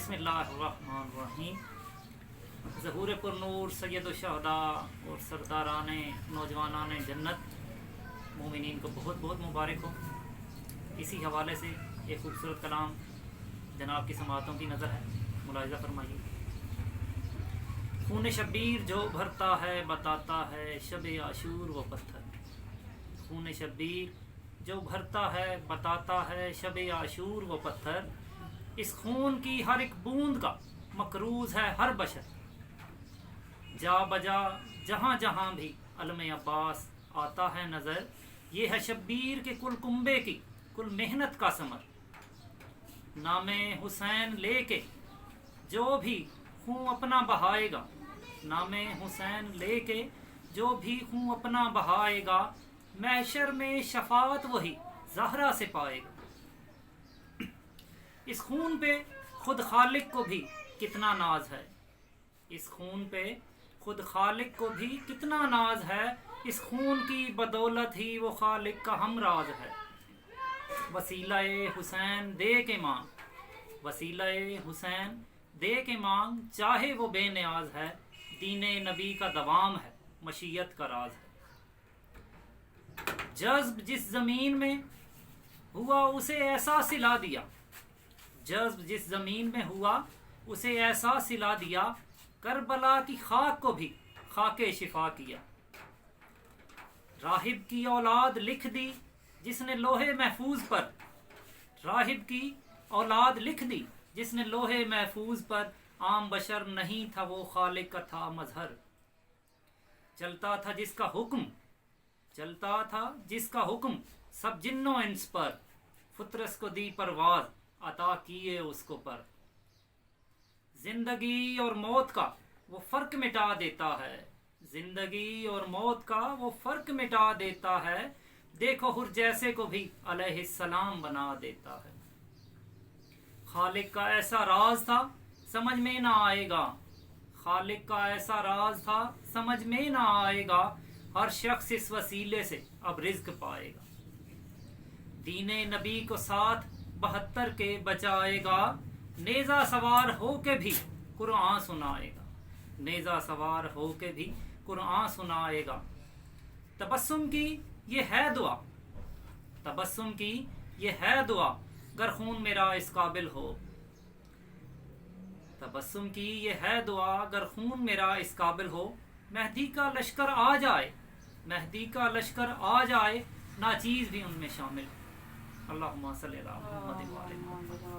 بسم اللہ الرحمن الرحیم۔ ظہور پر نور سید الشہداء اور سرداران نوجوانان جنت مومنین کو بہت بہت مبارک ہو۔ اسی حوالے سے ایک خوبصورت کلام جناب کی سماعتوں کی نظر ہے، ملاحظہ فرمائیے۔ خون شبیر جو بھرتا ہے بتاتا ہے شب عاشور و پتھر۔ خون شبیر جو بھرتا ہے بتاتا ہے شب عاشور و پتھر، اس خون کی ہر ایک بوند کا مقروض ہے ہر بشر۔ جا بجا جہاں جہاں بھی علم عباس آتا ہے نظر، یہ ہے شبیر کے کل کنبے کی کل محنت کا ثمر۔ نام حسین لے کے جو بھی خون اپنا بہائے گا، نام حسین لے کے جو بھی خون اپنا بہائے گا، محشر میں شفاعت وہی زہرا سے پائے گا۔ اس خون پہ خود خالق کو بھی کتنا ناز ہے، اس خون پہ خود خالق کو بھی کتنا ناز ہے، اس خون کی بدولت ہی وہ خالق کا ہم راز ہے۔ وسیلہ حسین دے کے مانگ، وسیلہ حسین دے کے مانگ، چاہے وہ بے نیاز ہے، دین نبی کا دوام ہے، مشیت کا راز ہے۔ جذب جس زمین میں ہوا اسے ایسا سلا دیا، جذب جس زمین میں ہوا اسے ایسا سلا دیا، کربلا کی خاک کو بھی خاک شفا کیا۔ راہب کی اولاد لکھ دی جس نے لوہے محفوظ پر، راہب کی اولاد لکھ دی جس نے لوہے محفوظ پر، عام بشر نہیں تھا وہ خالق کا تھا مظہر۔ چلتا تھا جس کا حکم، چلتا تھا جس کا حکم سب جن و انس پر، فطرس کو دی پرواز عطا کیے اس کو پر۔ زندگی اور موت کا وہ فرق مٹا دیتا ہے، زندگی اور موت کا وہ فرق مٹا دیتا ہے، دیکھو ہر جیسے کو بھی علیہ السلام بنا دیتا ہے۔ خالق کا ایسا راز تھا سمجھ میں نہ آئے گا، خالق کا ایسا راز تھا سمجھ میں نہ آئے گا، ہر شخص اس وسیلے سے اب رزق پائے گا۔ دین نبی کو ساتھ 72 کے بچائے گا، نیزہ سوار ہو کے بھی قرآن سنائے گا، نیزہ سوار ہو کے بھی قرآن سنائے گا۔ تبسم کی یہ ہے دعا، تبسم کی یہ ہے دعا، گر خون میرا اس قابل ہو، تبسم کی یہ ہے دعا گر خون میرا اس قابل ہو۔ مہدی کا لشکر آ جائے، مہدی کا لشکر آ جائے، ناچیز بھی ان میں شامل۔ اللہم صلی علی محمد و علی محمد۔